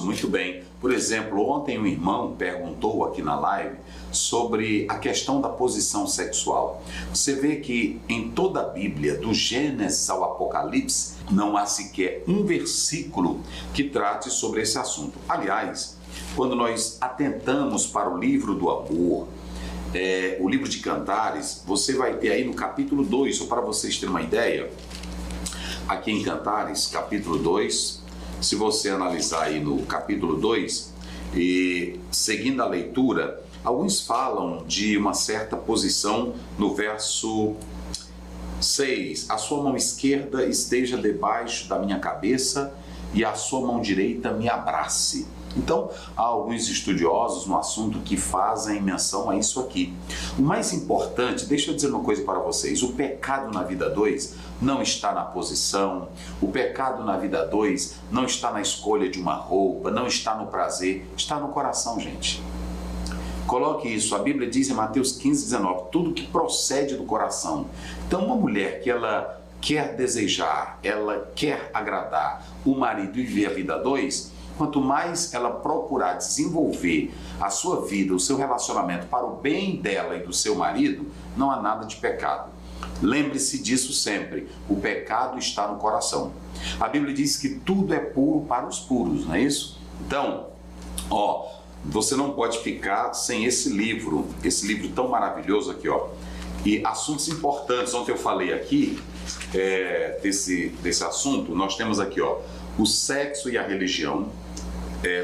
Muito bem. Por exemplo, ontem um irmão perguntou aqui na live sobre a questão da posição sexual. Você vê que em toda a Bíblia, do Gênesis ao Apocalipse, não há sequer um versículo que trate sobre esse assunto. Aliás, quando nós atentamos para o livro do amor, o livro de Cantares, você vai ter aí no capítulo 2, só para vocês terem uma ideia, aqui em Cantares, capítulo 2, se você analisar aí no capítulo 2 e seguindo a leitura, alguns falam de uma certa posição no verso 6. A sua mão esquerda esteja debaixo da minha cabeça e a sua mão direita me abrace. Então, há alguns estudiosos no assunto que fazem menção a isso aqui. O mais importante, deixa eu dizer uma coisa para vocês, o pecado na vida 2 não está na posição, o pecado na vida 2 não está na escolha de uma roupa, não está no prazer, está no coração, gente. Coloque isso, a Bíblia diz em Mateus 15:19, tudo que procede do coração. Então, uma mulher que ela quer desejar, ela quer agradar o marido e viver a vida 2, quanto mais ela procurar desenvolver a sua vida, o seu relacionamento para o bem dela e do seu marido, não há nada de pecado. Lembre-se disso sempre, o pecado está no coração. A Bíblia diz que tudo é puro para os puros, não é isso? Então, você não pode ficar sem esse livro tão maravilhoso aqui, E assuntos importantes, ontem eu falei aqui desse assunto, nós temos aqui, o sexo e a religião,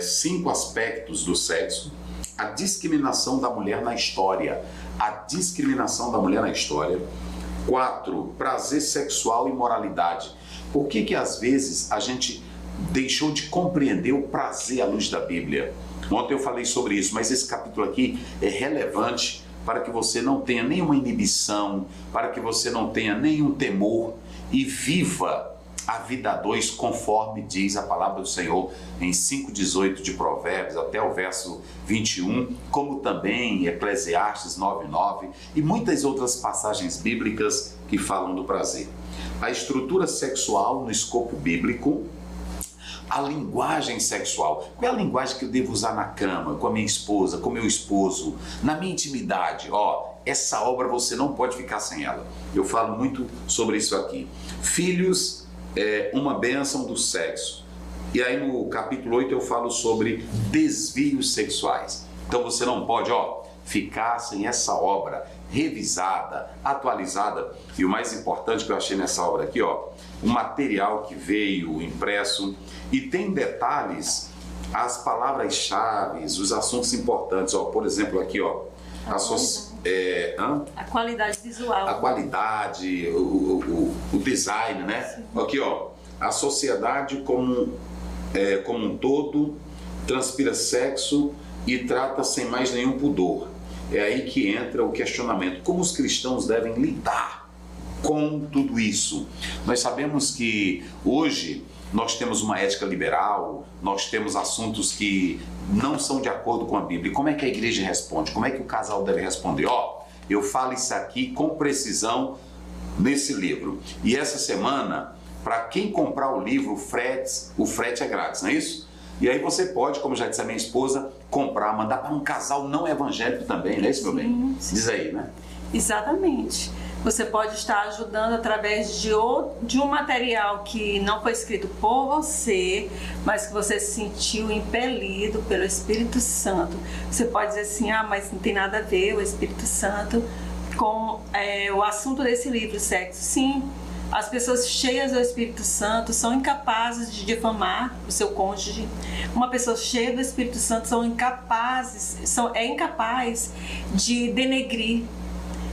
5 aspectos do sexo, a discriminação da mulher na história, 4, prazer sexual e moralidade. Por que às vezes a gente deixou de compreender o prazer à luz da Bíblia? Ontem eu falei sobre isso, mas esse capítulo aqui é relevante para que você não tenha nenhuma inibição, para que você não tenha nenhum temor e viva a vida 2, conforme diz a palavra do Senhor em 5:18 de Provérbios até o verso 21, como também em Eclesiastes 9:9 e muitas outras passagens bíblicas que falam do prazer. A estrutura sexual no escopo bíblico, a linguagem sexual. Qual é a linguagem que eu devo usar na cama, com a minha esposa, com meu esposo, na minha intimidade? Essa obra você não pode ficar sem ela. Eu falo muito sobre isso aqui. Filhos, uma bênção do sexo. E aí no capítulo 8 eu falo sobre desvios sexuais. Então você não pode, ficar sem essa obra revisada, atualizada. E o mais importante que eu achei nessa obra aqui, o material que veio impresso, e tem detalhes, as palavras-chave, os assuntos importantes, por exemplo aqui, a qualidade visual. A qualidade, o design, né? Sim. Aqui, a sociedade como um todo transpira sexo e trata sem mais nenhum pudor. É aí que entra o questionamento. Como os cristãos devem lidar com tudo isso? Nós sabemos que hoje nós temos uma ética liberal, nós temos assuntos que não são de acordo com a Bíblia. E como é que a igreja responde? Como é que o casal deve responder? Eu falo isso aqui com precisão nesse livro. E essa semana, para quem comprar o livro, o frete é grátis, não é isso? E aí você pode, como já disse a minha esposa, comprar, mandar para um casal não evangélico também, não é isso, meu bem? Sim. Diz aí, né? Exatamente. Você pode estar ajudando através de um material que não foi escrito por você, mas que você se sentiu impelido pelo Espírito Santo. Você pode dizer assim, mas não tem nada a ver o Espírito Santo com o assunto desse livro, sexo. Sim, as pessoas cheias do Espírito Santo são incapazes de difamar o seu cônjuge. Uma pessoa cheia do Espírito Santo é incapaz de denegrir.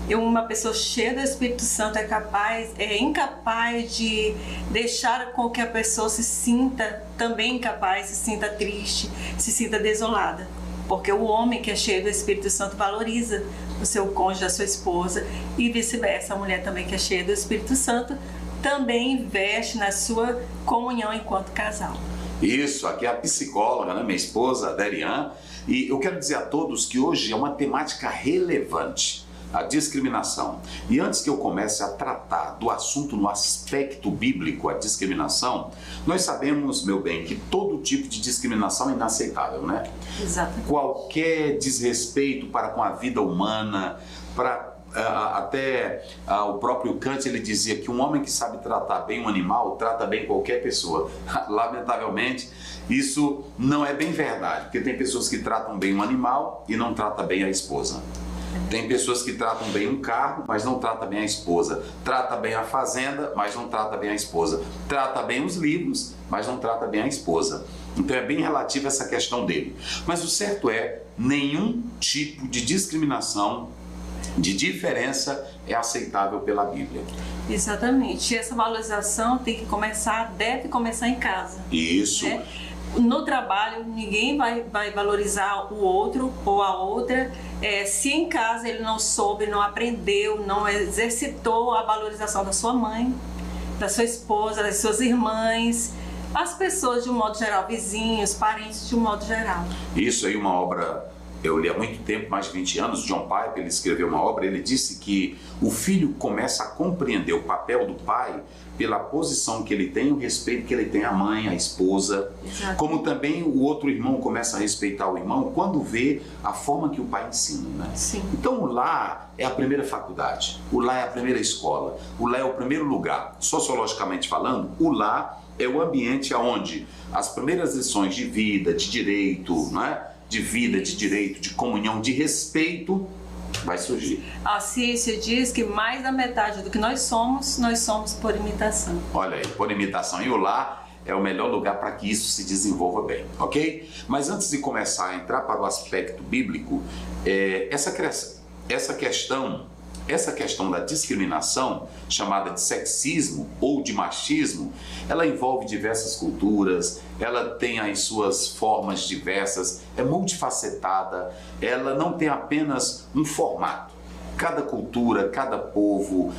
Uma pessoa cheia do Espírito Santo é incapaz de deixar com que a pessoa se sinta também incapaz, se sinta triste, se sinta desolada. Porque o homem que é cheio do Espírito Santo valoriza o seu cônjuge, a sua esposa, e vice-versa. A mulher também que é cheia do Espírito Santo também investe na sua comunhão enquanto casal. Isso, aqui é a psicóloga, né, minha esposa, Derian, e eu quero dizer a todos que hoje é uma temática relevante. a discriminação. E antes que eu comece a tratar do assunto no aspecto bíblico, a discriminação, nós sabemos, meu bem, que todo tipo de discriminação é inaceitável, né? Exatamente. Qualquer desrespeito para com a vida humana, até o próprio Kant, ele dizia que um homem que sabe tratar bem um animal, trata bem qualquer pessoa. Lamentavelmente, isso não é bem verdade, porque tem pessoas que tratam bem um animal e não tratam bem a esposa. Tem pessoas que tratam bem um carro, mas não tratam bem a esposa. Trata bem a fazenda, mas não trata bem a esposa. Trata bem os livros, mas não trata bem a esposa. Então é bem relativo essa questão dele. Mas o certo é, nenhum tipo de discriminação, de diferença, é aceitável pela Bíblia. Exatamente. E essa valorização deve começar em casa. Isso. Né? No trabalho, ninguém vai valorizar o outro ou a outra se em casa ele não soube, não aprendeu, não exercitou a valorização da sua mãe, da sua esposa, das suas irmãs, as pessoas de um modo geral, vizinhos, parentes de um modo geral. Isso aí, uma obra, eu li há muito tempo, mais de 20 anos, John Piper, ele escreveu uma obra, ele disse que o filho começa a compreender o papel do pai pela posição que ele tem, o respeito que ele tem à mãe, à esposa. Exato. Como também o outro irmão começa a respeitar o irmão quando vê a forma que o pai ensina, né? Sim. Então o lar é a primeira faculdade, o lar é a primeira escola, o lar é o primeiro lugar. Sociologicamente falando, o lar é o ambiente onde as primeiras lições de vida, de direito, né? De vida, de direito, de comunhão, de respeito, vai surgir. A ciência diz que mais da metade do que nós somos por imitação. Olha aí, por imitação. E o lar é o melhor lugar para que isso se desenvolva bem, ok? Mas antes de começar a entrar para o aspecto bíblico, essa questão da discriminação, chamada de sexismo ou de machismo, ela envolve diversas culturas, ela tem as suas formas diversas, é multifacetada, ela não tem apenas um formato. Cada cultura, cada povo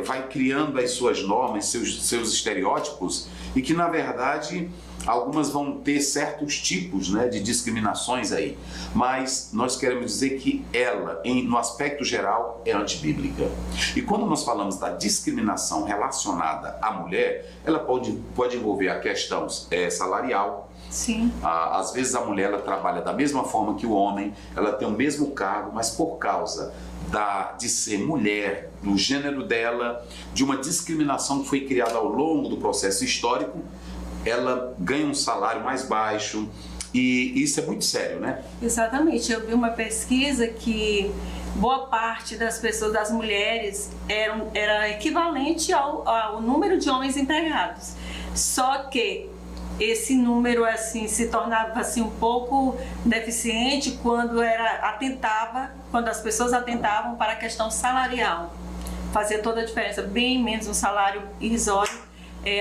vai criando as suas normas, seus estereótipos, e que na verdade algumas vão ter certos tipos, né, de discriminações aí, mas nós queremos dizer que ela, no aspecto geral, é antibíblica. E quando nós falamos da discriminação relacionada à mulher, ela pode envolver a questão salarial. Sim. Às vezes a mulher ela trabalha da mesma forma que o homem, ela tem o mesmo cargo, mas por causa de ser mulher, do gênero dela, de uma discriminação que foi criada ao longo do processo histórico, ela ganha um salário mais baixo, e isso é muito sério, né? Exatamente. Eu vi uma pesquisa que boa parte das pessoas, das mulheres, era equivalente ao número de homens empregados. Só que esse número assim se tornava assim um pouco deficiente quando as pessoas atentavam para a questão salarial. Fazia toda a diferença, bem menos um salário irrisório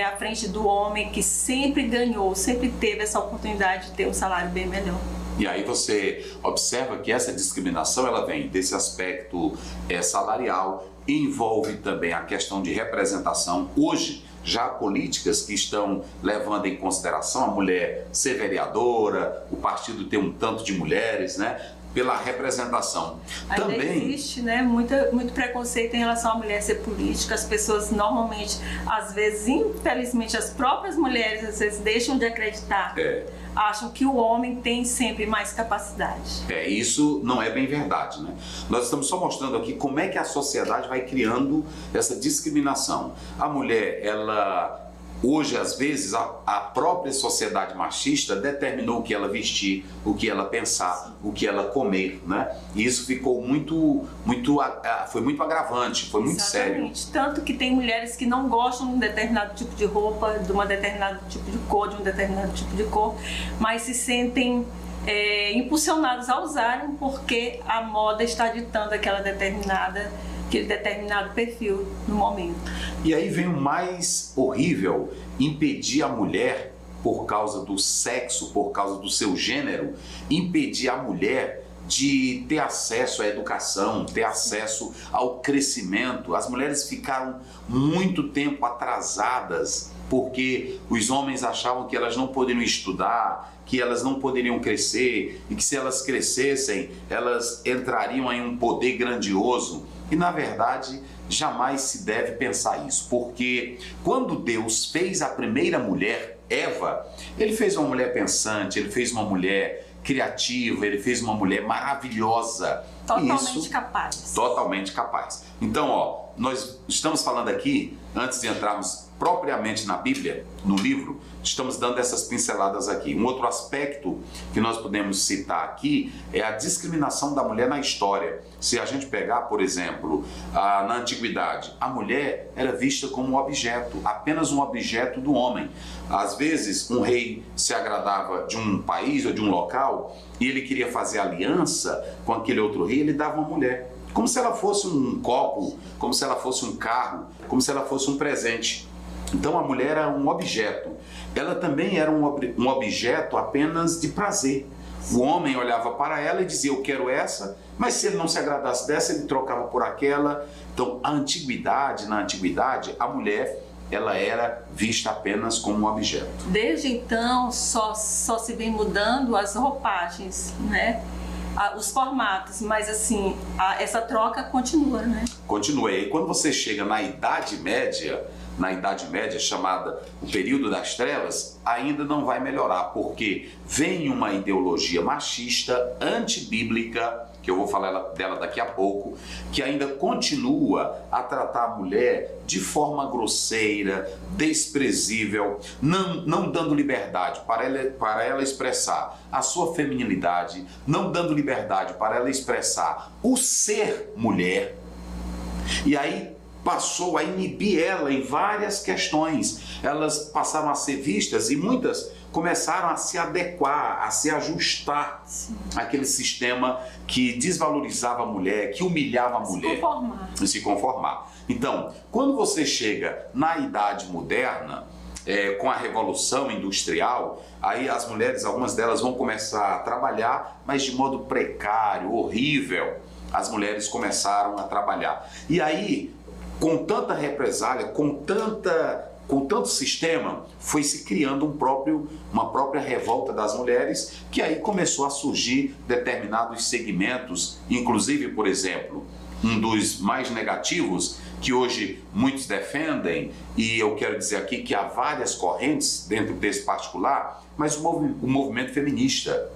à frente do homem que sempre ganhou, sempre teve essa oportunidade de ter um salário bem melhor. E aí você observa que essa discriminação ela vem desse aspecto salarial, envolve também a questão de representação. Hoje, já há políticas que estão levando em consideração a mulher ser vereadora, o partido ter um tanto de mulheres, né? Pela representação. Ainda também existe, né, muito preconceito em relação à mulher ser política. As pessoas normalmente, às vezes, infelizmente, as próprias mulheres às vezes deixam de acreditar. Acham que o homem tem sempre mais capacidade. Isso não é bem verdade, né? Nós estamos só mostrando aqui como é que a sociedade vai criando essa discriminação. A mulher, hoje, às vezes, a própria sociedade machista determinou o que ela vestir, o que ela pensar, o que ela comer, né? E isso ficou foi muito agravante, foi muito sério. Tanto que tem mulheres que não gostam de um determinado tipo de roupa, de um determinado tipo de cor, de um determinado tipo de cor, mas se sentem impulsionadas a usarem porque a moda está ditando aquele determinado perfil no momento. E aí vem o mais horrível, impedir a mulher, por causa do sexo, por causa do seu gênero, impedir a mulher de ter acesso à educação, ter acesso ao crescimento. As mulheres ficaram muito tempo atrasadas porque os homens achavam que elas não poderiam estudar, que elas não poderiam crescer e que se elas crescessem, elas entrariam em um poder grandioso. E na verdade, jamais se deve pensar isso, porque quando Deus fez a primeira mulher, Eva, ele fez uma mulher pensante, ele fez uma mulher criativa, ele fez uma mulher maravilhosa. Totalmente capaz. Totalmente capaz. Então, ó, nós estamos falando aqui, antes de entrarmos propriamente na Bíblia, no livro, estamos dando essas pinceladas aqui. Um outro aspecto que nós podemos citar aqui é a discriminação da mulher na história. Se a gente pegar, por exemplo, na antiguidade, a mulher era vista como um objeto, apenas um objeto do homem. Às vezes, um rei se agradava de um país ou de um local e ele queria fazer aliança com aquele outro rei, ele dava uma mulher. Como se ela fosse um copo, como se ela fosse um carro, como se ela fosse um presente. Então a mulher era um objeto. Ela também era um objeto apenas de prazer. O homem olhava para ela e dizia, eu quero essa, mas se ele não se agradasse dessa, ele trocava por aquela. Então na antiguidade, a mulher, ela era vista apenas como um objeto. Desde então, só se vem mudando as roupagens, né? Os formatos, mas assim, essa troca continua, né? Continua. E quando você chega na Idade Média, chamada o período das trevas, ainda não vai melhorar, porque vem uma ideologia machista, antibíblica, que eu vou falar dela daqui a pouco, que ainda continua a tratar a mulher de forma grosseira, desprezível, não dando liberdade para ela expressar a sua feminilidade, não dando liberdade para ela expressar o ser mulher. E aí passou a inibir ela em várias questões. Elas passaram a ser vistas e muitas começaram a se adequar, a se ajustar àquele sistema que desvalorizava a mulher, que humilhava a mulher. Se conformar. Então, quando você chega na Idade Moderna, com a Revolução Industrial, aí as mulheres, algumas delas vão começar a trabalhar, mas de modo precário, horrível. As mulheres começaram a trabalhar. E aí, com tanta represália, com tanto sistema, foi se criando uma própria revolta das mulheres, que aí começou a surgir determinados segmentos, inclusive, por exemplo, um dos mais negativos, que hoje muitos defendem, e eu quero dizer aqui que há várias correntes dentro desse particular, mas o movimento feminista.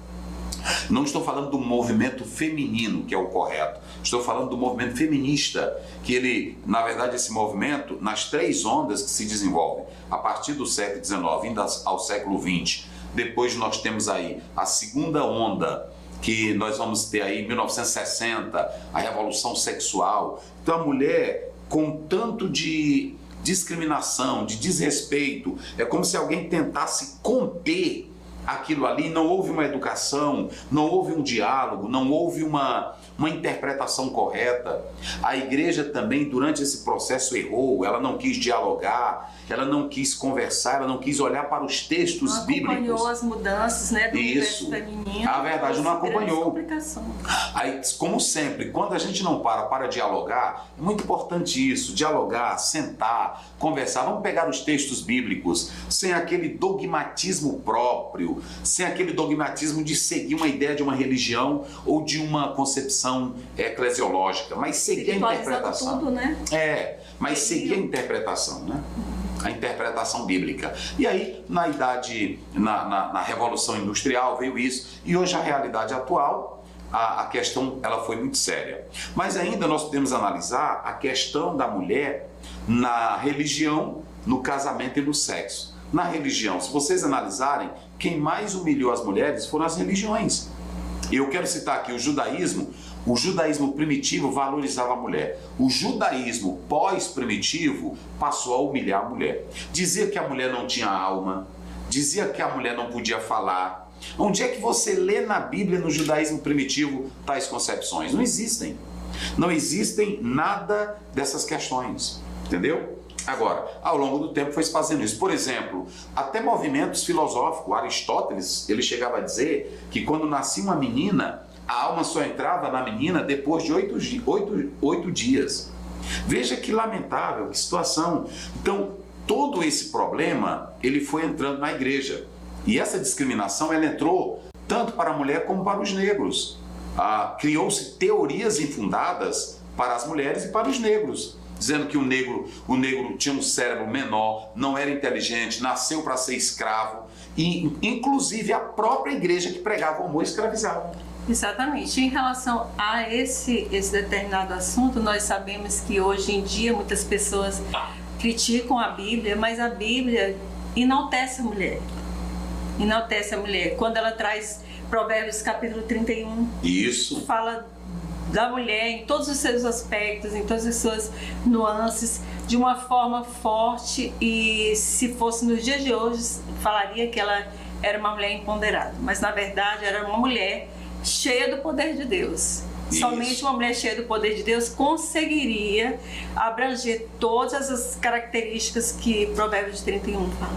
Não estou falando do movimento feminino, que é o correto. Estou falando do movimento feminista, que ele, na verdade, esse movimento, nas três ondas que se desenvolvem, a partir do século XIX, indo ao século XX, depois nós temos aí a segunda onda, que nós vamos ter aí em 1960, a Revolução Sexual. Então a mulher, com tanto de discriminação, de desrespeito, é como se alguém tentasse conter aquilo ali. Não houve uma educação, não houve um diálogo, não houve uma interpretação correta. A igreja também, durante esse processo, errou. Ela não quis dialogar, ela não quis conversar, ela não quis olhar para os textos bíblicos. Não acompanhou as mudanças, né, do universo feminino. A verdade, não acompanhou. Aí, como sempre, quando a gente não para dialogar, é muito importante isso, dialogar, sentar, conversar. Vamos pegar os textos bíblicos, sem aquele dogmatismo próprio, sem aquele dogmatismo de seguir uma ideia de uma religião ou de uma concepção eclesiológica, mas seguir a interpretação. Tudo, né? Mas seguir a interpretação, né? A interpretação bíblica. E aí, na Revolução Industrial veio isso, e hoje a realidade atual, a questão ela foi muito séria. Mas ainda nós podemos analisar a questão da mulher na religião, no casamento e no sexo. Na religião, se vocês analisarem, quem mais humilhou as mulheres foram as religiões. Eu quero citar aqui o judaísmo. O judaísmo primitivo valorizava a mulher. O judaísmo pós-primitivo passou a humilhar a mulher. Dizia que a mulher não tinha alma, dizia que a mulher não podia falar. Onde é que você lê na Bíblia, no judaísmo primitivo, tais concepções? Não existem. Não existem nada dessas questões, entendeu? Agora, ao longo do tempo foi se fazendo isso. Por exemplo, até movimentos filosóficos. Aristóteles, ele chegava a dizer que quando nascia uma menina, a alma só entrava na menina depois de 8 dias. Veja que lamentável, que situação. Então, todo esse problema, ele foi entrando na igreja. E essa discriminação, ela entrou tanto para a mulher como para os negros. Criou-se teorias infundadas para as mulheres e para os negros, dizendo que o negro tinha um cérebro menor, não era inteligente, nasceu para ser escravo, e inclusive a própria igreja que pregava o amor escravizava. Exatamente. Em relação a esse determinado assunto, nós sabemos que hoje em dia muitas pessoas criticam a Bíblia, mas a Bíblia enaltece a mulher. Enaltece a mulher. Quando ela traz Provérbios capítulo 31, isso fala da mulher em todos os seus aspectos, em todas as suas nuances, de uma forma forte, e se fosse nos dias de hoje, falaria que ela era uma mulher empoderada, mas na verdade era uma mulher cheia do poder de Deus. Isso. Somente uma mulher cheia do poder de Deus conseguiria abranger todas as características que Provérbios 31 fala.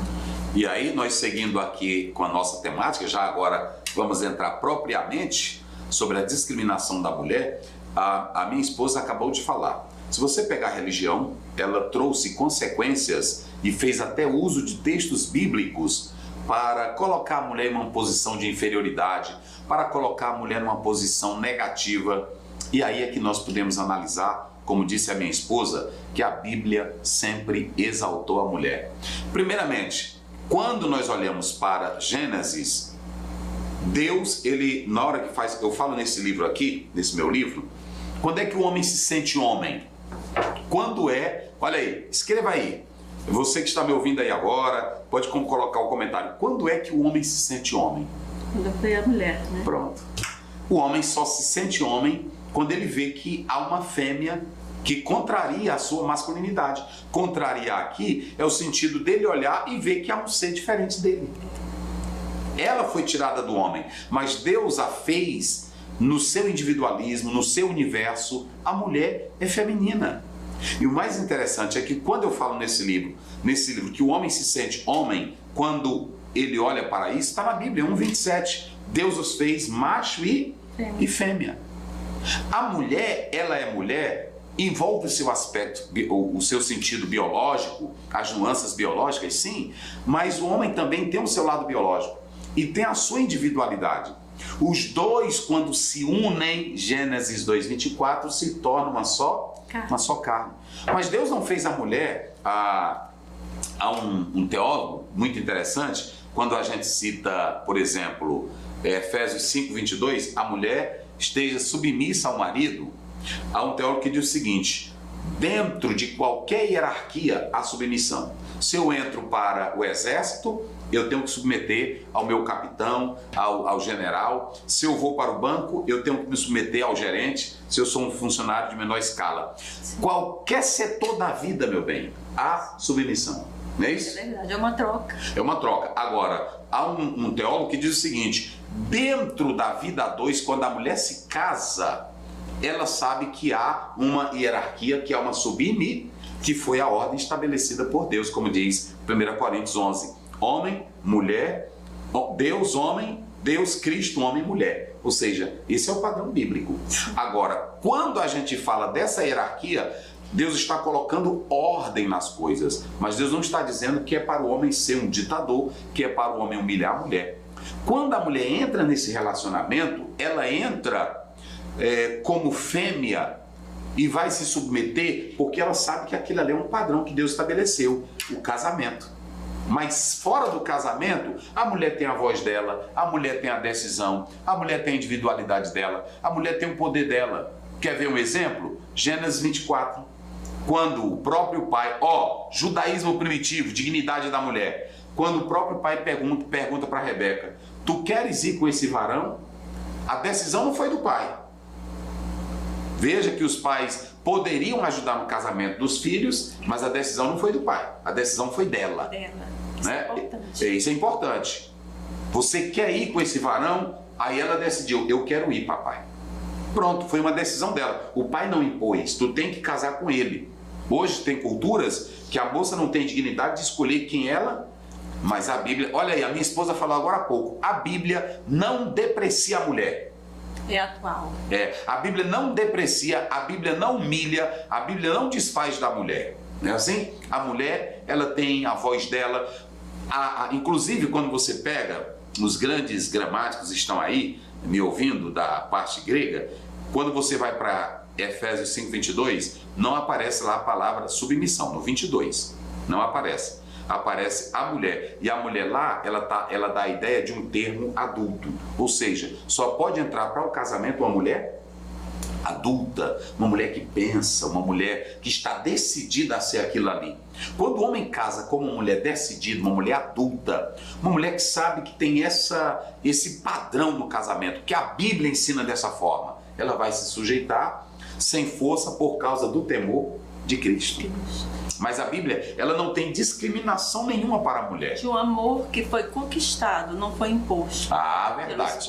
E aí, nós seguindo aqui com a nossa temática, já agora vamos entrar propriamente sobre a discriminação da mulher. A minha esposa acabou de falar. Se você pegar a religião, ela trouxe consequências e fez até uso de textos bíblicos para colocar a mulher em uma posição de inferioridade, para colocar a mulher numa posição negativa. E aí é que nós podemos analisar, como disse a minha esposa, que a Bíblia sempre exaltou a mulher. Primeiramente, quando nós olhamos para Gênesis, Deus, ele, na hora que faz, eu falo nesse livro aqui, nesse meu livro, quando é que o homem se sente homem? Quando é, olha aí, escreva aí, você que está me ouvindo aí agora, pode colocar o comentário, quando é que o homem se sente homem? Quando foi a mulher, né? Pronto. O homem só se sente homem quando ele vê que há uma fêmea que contraria a sua masculinidade. Contrariar aqui é o sentido dele olhar e ver que há um ser diferente dele. Ela foi tirada do homem, mas Deus a fez no seu individualismo, no seu universo. A mulher é feminina. E o mais interessante é que quando eu falo nesse livro que o homem se sente homem, quando ele olha para isso, está na Bíblia, 1:27. Deus os fez macho e fêmea. A mulher, ela é mulher, envolve o seu aspecto, o seu sentido biológico, as nuances biológicas, sim, mas o homem também tem o seu lado biológico e tem a sua individualidade. Os dois, quando se unem, Gênesis 2:24, se tornam uma só carne. Mas Deus não fez a mulher. Há um teólogo muito interessante, quando a gente cita, por exemplo, Efésios 5:22, a mulher esteja submissa ao marido. Há um teólogo que diz o seguinte: dentro de qualquer hierarquia há submissão. Se eu entro para o exército, eu tenho que submeter ao meu capitão, ao general. Se eu vou para o banco, eu tenho que me submeter ao gerente, se eu sou um funcionário de menor escala. Sim. Qualquer setor da vida, meu bem, há submissão. Não é isso? É verdade, é uma troca. É uma troca. Agora, há um teólogo que diz o seguinte: dentro da vida a dois, quando a mulher se casa, ela sabe que há uma hierarquia, que há uma submissão, que foi a ordem estabelecida por Deus, como diz 1 Coríntios 11. Homem, mulher, Deus, homem, Deus, Cristo, homem, mulher. Ou seja, esse é o padrão bíblico. Agora, quando a gente fala dessa hierarquia, Deus está colocando ordem nas coisas, mas Deus não está dizendo que é para o homem ser um ditador, que é para o homem humilhar a mulher. Quando a mulher entra nesse relacionamento, ela entra como fêmea e vai se submeter porque ela sabe que aquilo ali é um padrão que Deus estabeleceu, o casamento. Mas fora do casamento, a mulher tem a voz dela, a mulher tem a decisão, a mulher tem a individualidade dela, a mulher tem o poder dela. Quer ver um exemplo? Gênesis 24. Quando o próprio pai, judaísmo primitivo, dignidade da mulher. Quando o próprio pai pergunta para Rebeca: tu queres ir com esse varão? A decisão não foi do pai. Veja que os pais poderiam ajudar no casamento dos filhos, mas a decisão não foi do pai, a decisão foi dela. Isso né? é importante. Isso é importante. Você quer ir com esse varão? Aí ela decidiu: eu quero ir, papai. Pronto, foi uma decisão dela. O pai não impôs, tu tem que casar com ele. Hoje tem culturas que a moça não tem dignidade de escolher quem ela, mas a Bíblia, olha aí, a minha esposa falou agora há pouco, a Bíblia não deprecia a mulher. É atual. A Bíblia não deprecia, a Bíblia não humilha, a Bíblia não desfaz da mulher. Não é assim? A mulher, ela tem a voz dela. Inclusive, quando você pega, os grandes gramáticos estão aí, me ouvindo da parte grega, quando você vai para Efésios 5:22, não aparece lá a palavra submissão, no 22, não aparece. Aparece a mulher, e a mulher lá, ela dá a ideia de um termo adulto, ou seja, só pode entrar para o casamento uma mulher adulta, uma mulher que pensa, uma mulher que está decidida a ser aquilo ali. Quando o homem casa com uma mulher decidida, uma mulher adulta, uma mulher que sabe que tem esse padrão do casamento, que a Bíblia ensina dessa forma, ela vai se sujeitar sem força por causa do temor de Cristo. Mas a Bíblia, ela não tem discriminação nenhuma para a mulher. De um amor que foi conquistado, não foi imposto. Ah, verdade.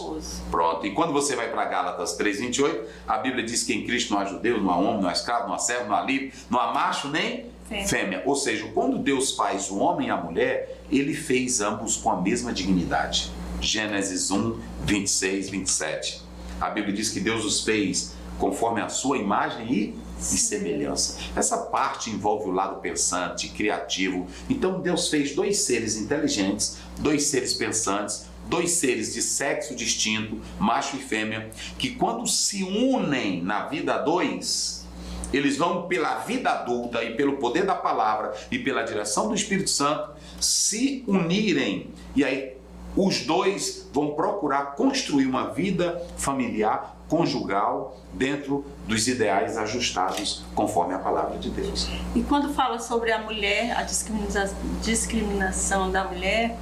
Pronto. E quando você vai para Gálatas 3:28, a Bíblia diz que em Cristo não há judeu, não há homem, não há escravo, não há servo, não há livre, não há macho nem fêmea. Ou seja, quando Deus faz o homem e a mulher, Ele fez ambos com a mesma dignidade. Gênesis 1:26, 27. A Bíblia diz que Deus os fez conforme a sua imagem e semelhança. Essa parte envolve o lado pensante, criativo. Então Deus fez dois seres inteligentes, dois seres pensantes, dois seres de sexo distinto, macho e fêmea, que quando se unem na vida a dois, eles vão pela vida adulta e pelo poder da palavra e pela direção do Espírito Santo se unirem, e aí os dois vão procurar construir uma vida familiar, conjugal, dentro dos ideais ajustados conforme a palavra de Deus. E quando fala sobre a mulher, a discriminação da mulher,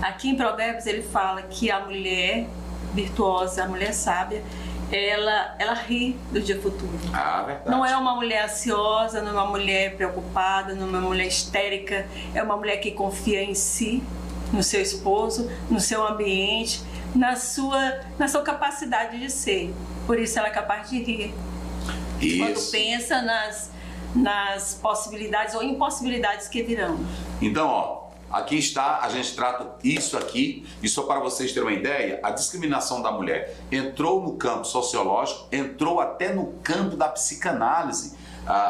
aqui em Provérbios ele fala que a mulher virtuosa, a mulher sábia, ela ri do dia futuro. Ah, verdade. Não é uma mulher ansiosa, não é uma mulher preocupada, não é uma mulher histérica, é uma mulher que confia em si, no seu esposo, no seu ambiente, na sua capacidade de ser. Por isso ela é capaz de rir. Isso. Quando pensa nas possibilidades ou impossibilidades que virão. Então, ó, aqui está, a gente trata isso aqui, e só para vocês terem uma ideia, a discriminação da mulher entrou no campo sociológico, entrou até no campo da psicanálise.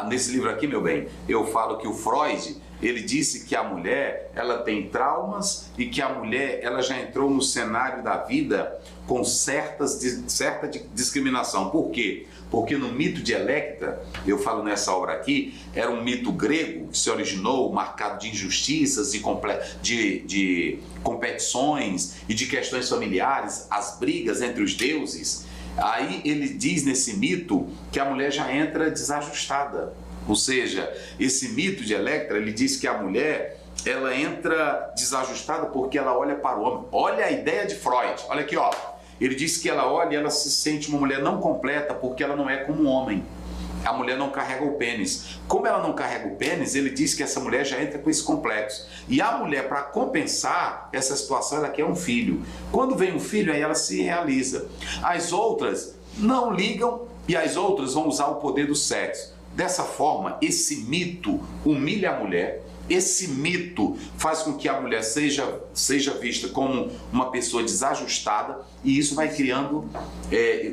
Nesse livro aqui, meu bem, eu falo que o Freud, ele disse que a mulher, ela tem traumas e que a mulher, ela já entrou no cenário da vida com certa discriminação. Por quê? Porque no mito de Electra, eu falo nessa obra aqui, era um mito grego que se originou marcado de injustiças, de competições e de questões familiares, as brigas entre os deuses. Aí ele diz nesse mito que a mulher já entra desajustada. Ou seja, esse mito de Electra, ele diz que a mulher, ela entra desajustada porque ela olha para o homem. Olha a ideia de Freud, olha aqui, ó. Ele diz que ela olha e ela se sente uma mulher não completa porque ela não é como um homem. A mulher não carrega o pênis. Como ela não carrega o pênis, ele diz que essa mulher já entra com esse complexo. E a mulher, para compensar essa situação, ela quer um filho. Quando vem um filho, aí ela se realiza. As outras não ligam e as outras vão usar o poder do sexo. Dessa forma, esse mito humilha a mulher, esse mito faz com que a mulher seja vista como uma pessoa desajustada, e isso vai criando...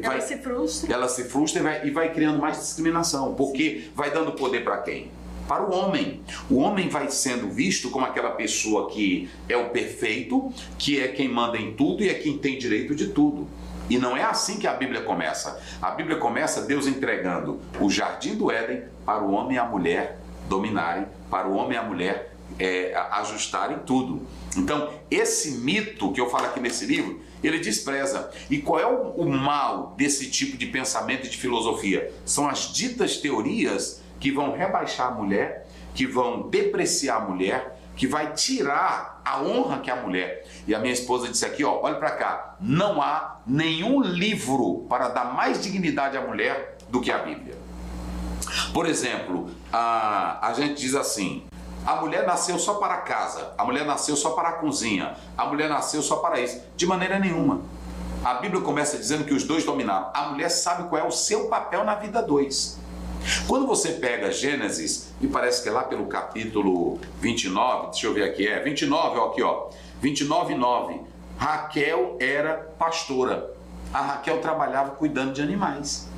Ela se frustra e vai criando mais discriminação, porque vai dando poder para quem? Para o homem. O homem vai sendo visto como aquela pessoa que é o perfeito, que é quem manda em tudo e é quem tem direito de tudo. E não é assim que a Bíblia começa. A Bíblia começa Deus entregando o jardim do Éden para o homem e a mulher dominarem, para o homem e a mulher ajustarem tudo. Então, esse mito que eu falo aqui nesse livro, ele despreza. E qual é o mal desse tipo de pensamento e de filosofia? São as ditas teorias que vão rebaixar a mulher, que vão depreciar a mulher, que vai tirar a honra que a mulher. E a minha esposa disse aqui, ó, olha para cá, não há nenhum livro para dar mais dignidade à mulher do que a Bíblia. Por exemplo, a gente diz assim, a mulher nasceu só para a casa, a mulher nasceu só para a cozinha, a mulher nasceu só para isso. De maneira nenhuma. A Bíblia começa dizendo que os dois dominaram. A mulher sabe qual é o seu papel na vida dois. Quando você pega Gênesis, e parece que é lá pelo capítulo 29, deixa eu ver aqui, 29, ó, aqui ó, 29:9, Raquel era pastora. A Raquel trabalhava cuidando de animais.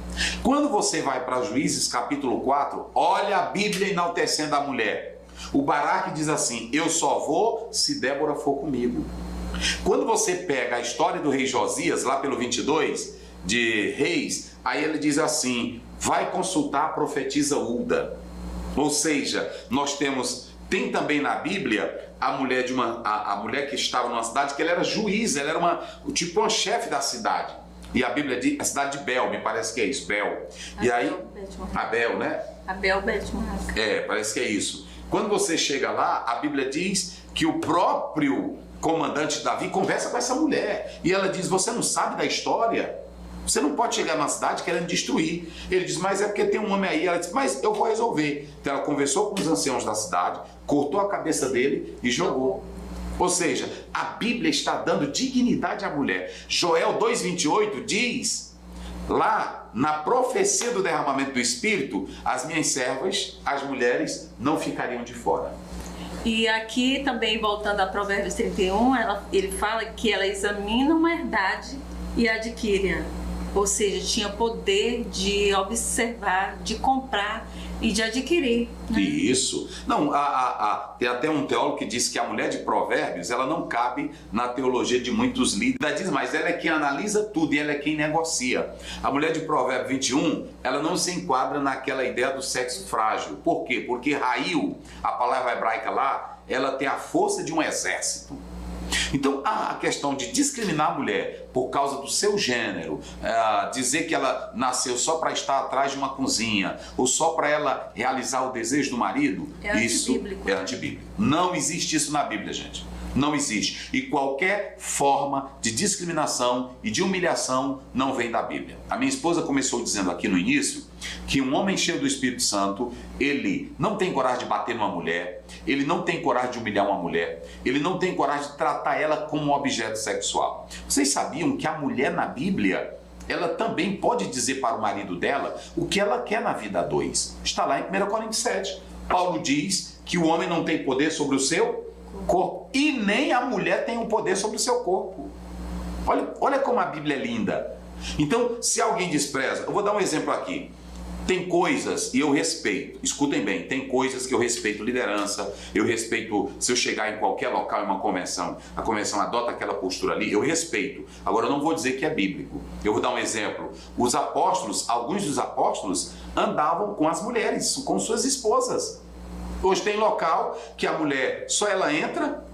Quando você vai para Juízes capítulo 4, olha a Bíblia enaltecendo a mulher. O Baraque diz assim, eu só vou se Débora for comigo. Quando você pega a história do rei Josias, lá pelo 22 de Reis, aí ele diz assim, vai consultar a profetisa Hulda. Ou seja, tem também na Bíblia a mulher a mulher que estava numa cidade que ela era juíza, ela era uma chefe da cidade. E a Bíblia diz, a cidade de Bel, me parece que é isso, Bel. E aí, Abel, né? Abel Bet-Maaca. Parece que é isso. Quando você chega lá, a Bíblia diz que o próprio comandante Davi conversa com essa mulher. E ela diz, você não sabe da história? Você não pode chegar na cidade querendo destruir. Ele diz, mas é porque tem um homem aí. Ela diz, mas eu vou resolver. Então ela conversou com os anciãos da cidade, cortou a cabeça dele e jogou. Ou seja, a Bíblia está dando dignidade à mulher. Joel 2,28 diz, lá na profecia do derramamento do Espírito, as minhas servas, as mulheres, não ficariam de fora. E aqui também, voltando a Provérbios 31, ele fala que ela examina uma herdade e adquire-a. Ou seja, tinha poder de observar, de comprar e de adquirir. Né? Isso. Não, tem até um teólogo que diz que a mulher de Provérbios, ela não cabe na teologia de muitos líderes. Ela diz, mas ela é quem analisa tudo e ela é quem negocia. A mulher de Provérbios 21, ela não se enquadra naquela ideia do sexo frágil. Por quê? Porque Rail, a palavra hebraica lá, ela tem a força de um exército. Então, a questão de discriminar a mulher por causa do seu gênero, dizer que ela nasceu só para estar atrás de uma cozinha, ou só para ela realizar o desejo do marido, isso é antibíblico. Não existe isso na Bíblia, gente. Não existe. E qualquer forma de discriminação e de humilhação não vem da Bíblia. A minha esposa começou dizendo aqui no início que um homem cheio do Espírito Santo, ele não tem coragem de bater numa mulher, ele não tem coragem de humilhar uma mulher, ele não tem coragem de tratar ela como um objeto sexual. Vocês sabiam que a mulher na Bíblia, ela também pode dizer para o marido dela o que ela quer na vida a dois? Está lá em 1 Coríntios 7. Paulo diz que o homem não tem poder sobre o seu corpo e nem a mulher tem o poder sobre o seu corpo. Olha como a Bíblia é linda. Então, se alguém despreza, eu vou dar um exemplo aqui. Tem coisas, e eu respeito, escutem bem, tem coisas que eu respeito liderança, eu respeito, se eu chegar em qualquer local, em uma convenção, a convenção adota aquela postura ali, eu respeito. Agora, eu não vou dizer que é bíblico. Eu vou dar um exemplo. Os apóstolos, alguns dos apóstolos, andavam com as mulheres, com suas esposas. Hoje tem local que a mulher, só ela entra,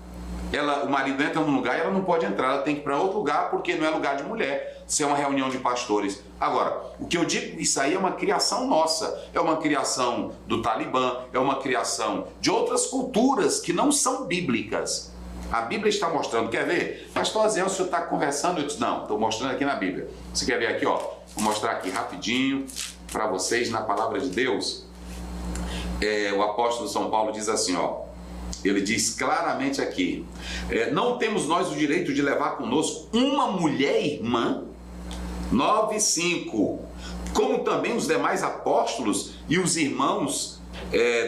o marido entra num lugar e ela não pode entrar, ela tem que ir para outro lugar porque não é lugar de mulher, se é uma reunião de pastores. Agora, o que eu digo, isso aí é uma criação nossa, é uma criação do Talibã, é uma criação de outras culturas que não são bíblicas. A Bíblia está mostrando, quer ver? Pastor Aziel, o senhor está conversando? Eu disse, não, estou mostrando aqui na Bíblia. Você quer ver aqui, ó? Vou mostrar aqui rapidinho para vocês na palavra de Deus. O apóstolo São Paulo diz assim, ó. Ele diz claramente aqui, não temos nós o direito de levar conosco uma mulher irmã, 9:5, como também os demais apóstolos e os irmãos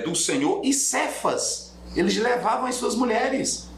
do Senhor e Cefas, eles levavam as suas mulheres.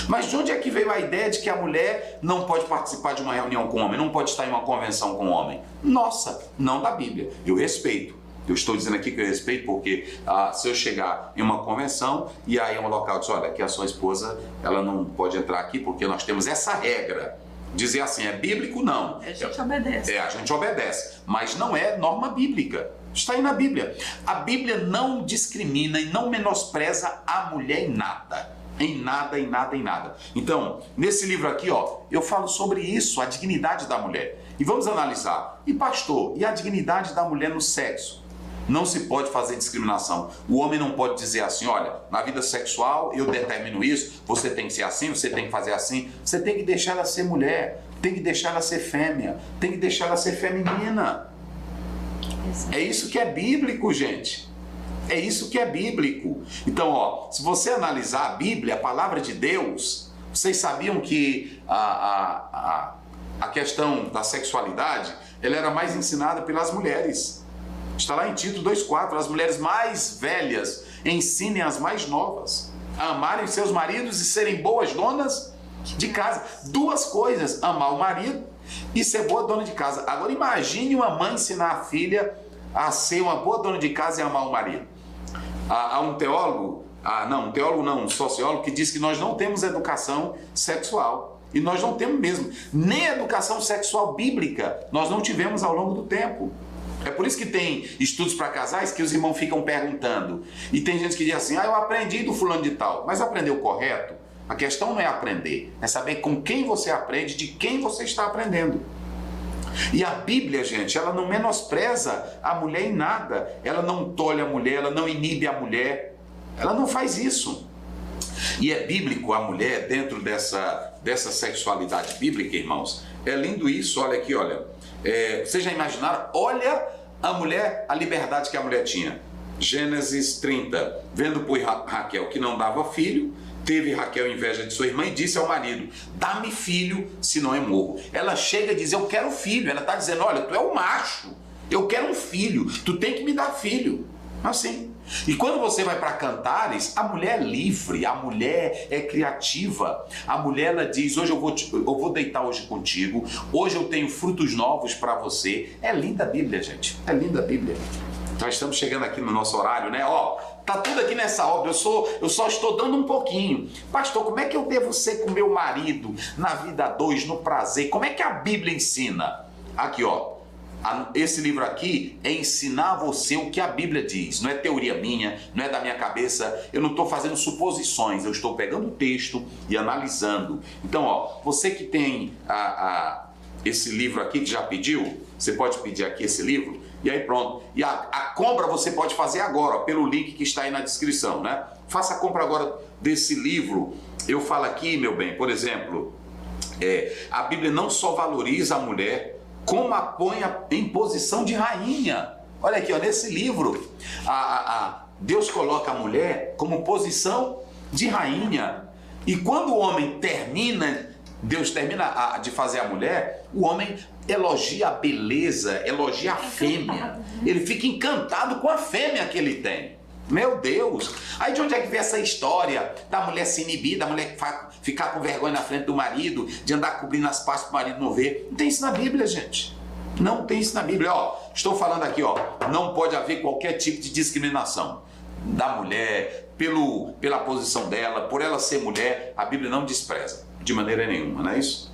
Mas de onde é que veio a ideia de que a mulher não pode participar de uma reunião com homem, não pode estar em uma convenção com homem? Nossa, não da Bíblia, eu respeito. Eu estou dizendo aqui que eu respeito porque se eu chegar em uma convenção e aí um local diz, olha, aqui a sua esposa, ela não pode entrar aqui porque nós temos essa regra. Dizer assim, é bíblico? Não. A gente obedece. A gente obedece, mas não é norma bíblica. Está aí na Bíblia. A Bíblia não discrimina e não menospreza a mulher em nada. Em nada, em nada, em nada. Então, nesse livro aqui, ó, eu falo sobre isso, a dignidade da mulher. E vamos analisar. E pastor, e a dignidade da mulher no sexo? Não se pode fazer discriminação. O homem não pode dizer assim, olha, na vida sexual eu determino isso, você tem que ser assim, você tem que fazer assim. Você tem que deixar ela ser mulher, tem que deixar ela ser fêmea, tem que deixar ela ser feminina. É isso que é bíblico, gente. É isso que é bíblico. Então, ó, se você analisar a Bíblia, a palavra de Deus, vocês sabiam que a questão da sexualidade, ela era mais ensinada pelas mulheres. Está lá em Tito 2,4, as mulheres mais velhas ensinem as mais novas a amarem seus maridos e serem boas donas de casa. Duas coisas, amar o marido e ser boa dona de casa. Agora imagine uma mãe ensinar a filha a ser uma boa dona de casa e amar o marido. Há um teólogo, um sociólogo que diz que nós não temos educação sexual. E nós não temos mesmo, nem educação sexual bíblica nós não tivemos ao longo do tempo. É por isso que tem estudos para casais que os irmãos ficam perguntando. E tem gente que diz assim, eu aprendi do fulano de tal. Mas aprendeu correto? A questão não é aprender, é saber com quem você aprende, de quem você está aprendendo. E a Bíblia, gente, ela não menospreza a mulher em nada. Ela não tolhe a mulher, ela não inibe a mulher. Ela não faz isso. E é bíblico a mulher dentro dessa sexualidade bíblica, irmãos. É lindo isso, olha aqui, olha. Vocês já imaginaram? Olha a mulher, a liberdade que a mulher tinha. Gênesis 30. Vendo por Raquel que não dava filho, teve Raquel inveja de sua irmã e disse ao marido, dá-me filho, senão eu morro. Ela chega e diz, eu quero filho. Ela está dizendo, olha, tu é um macho, eu quero um filho, tu tem que me dar filho. Assim. E quando você vai para Cantares, a mulher é livre, a mulher é criativa. A mulher, ela diz, hoje eu vou deitar hoje contigo, hoje eu tenho frutos novos para você. É linda a Bíblia, gente, é linda a Bíblia. Nós estamos chegando aqui no nosso horário, né? Ó, tá tudo aqui nessa obra, eu só estou dando um pouquinho. Pastor, como é que eu devo ser com meu marido na vida 2, no prazer? Como é que a Bíblia ensina? Aqui, ó. Esse livro aqui é ensinar você o que a Bíblia diz. Não é teoria minha, não é da minha cabeça. Eu não estou fazendo suposições, eu estou pegando o texto e analisando. Então, ó, você que tem esse livro aqui que já pediu, você pode pedir aqui esse livro. E aí pronto. E a compra você pode fazer agora, ó, pelo link que está aí na descrição, né? Faça a compra agora desse livro. Eu falo aqui, meu bem, por exemplo, a Bíblia não só valoriza a mulher, como a põe em posição de rainha. Olha aqui, ó, nesse livro, Deus coloca a mulher como posição de rainha. E quando o homem Deus termina de fazer a mulher, o homem elogia a beleza, elogia a fêmea. Ele fica encantado com a fêmea que ele tem. Meu Deus! Aí de onde é que vem essa história da mulher se inibir, da mulher ficar com vergonha na frente do marido, de andar cobrindo as partes para o marido não ver? Não tem isso na Bíblia, gente. Não tem isso na Bíblia. Ó, estou falando aqui, ó, não pode haver qualquer tipo de discriminação da mulher, pela posição dela, por ela ser mulher. A Bíblia não despreza, de maneira nenhuma, não é isso?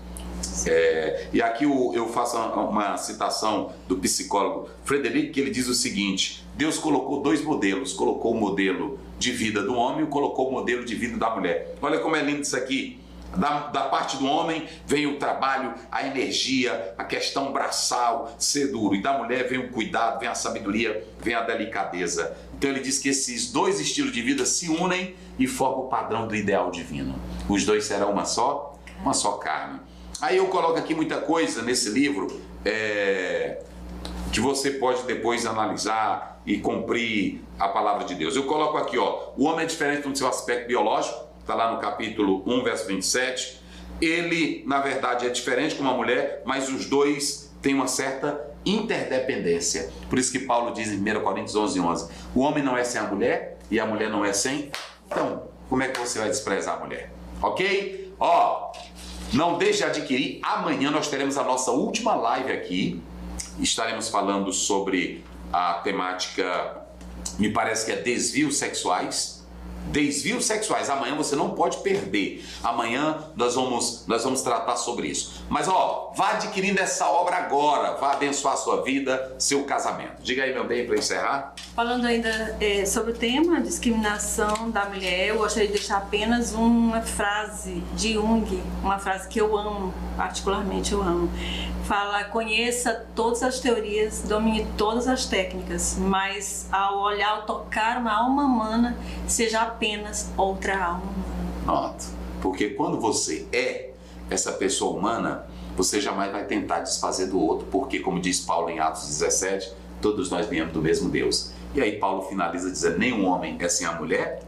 E aqui eu faço uma citação do psicólogo Frederic, que ele diz o seguinte: Deus colocou 2 modelos, colocou o modelo de vida do homem e colocou o modelo de vida da mulher. Olha como é lindo isso aqui. Da parte do homem vem o trabalho, a energia, a questão braçal, ser duro, e da mulher vem o cuidado, vem a sabedoria, vem a delicadeza. Então ele diz que esses 2 estilos de vida se unem e formam o padrão do ideal divino. Os 2 serão uma só carne. Aí eu coloco aqui muita coisa nesse livro que você pode depois analisar e cumprir a palavra de Deus. Eu coloco aqui, ó, o homem é diferente no seu aspecto biológico, está lá no capítulo 1, verso 27. Ele, na verdade, é diferente como a mulher, mas os 2 têm uma certa interdependência. Por isso que Paulo diz em 1 Coríntios 11:11, o homem não é sem a mulher e a mulher não é sem. Então, como é que você vai desprezar a mulher? Ok? Ó, não deixe de adquirir. Amanhã nós teremos a nossa última live aqui. Estaremos falando sobre a temática, me parece que é desvios sexuais. Desvios sexuais, amanhã você não pode perder. Amanhã nós vamos tratar sobre isso. Mas ó, vá adquirindo essa obra agora, vá abençoar a sua vida, seu casamento. Diga aí, meu bem, para encerrar. Falando ainda sobre o tema discriminação da mulher, eu gostaria de deixar apenas uma frase de Jung, uma frase que eu amo, particularmente eu amo. Fala: conheça todas as teorias, domine todas as técnicas, mas ao olhar, ao tocar uma alma humana, seja apenas outra alma humana. Pronto. Porque quando você é essa pessoa humana, você jamais vai tentar desfazer do outro, porque, como diz Paulo em Atos 17, todos nós viemos do mesmo Deus. E aí Paulo finaliza dizendo: nem um homem é sem a mulher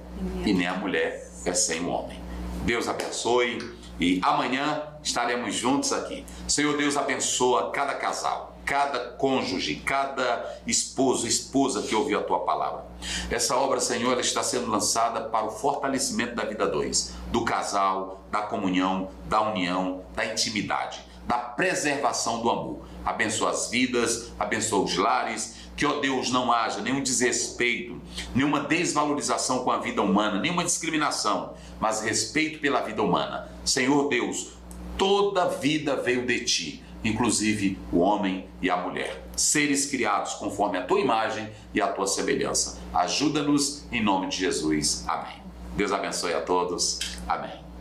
e nem a mulher é sem o homem. Deus abençoe e amanhã estaremos juntos aqui. Senhor Deus, abençoa cada casal, cada cônjuge, cada esposo, esposa que ouviu a tua palavra. Essa obra, Senhor, ela está sendo lançada para o fortalecimento da vida 2, do casal, da comunhão, da união, da intimidade, da preservação do amor. Abençoa as vidas, abençoa os lares, que, ó Deus, não haja nenhum desrespeito, nenhuma desvalorização com a vida humana, nenhuma discriminação, mas respeito pela vida humana. Senhor Deus, toda vida veio de ti. inclusive o homem e a mulher. Seres criados conforme a tua imagem e a tua semelhança. Ajuda-nos em nome de Jesus. Amém. Deus abençoe a todos. Amém.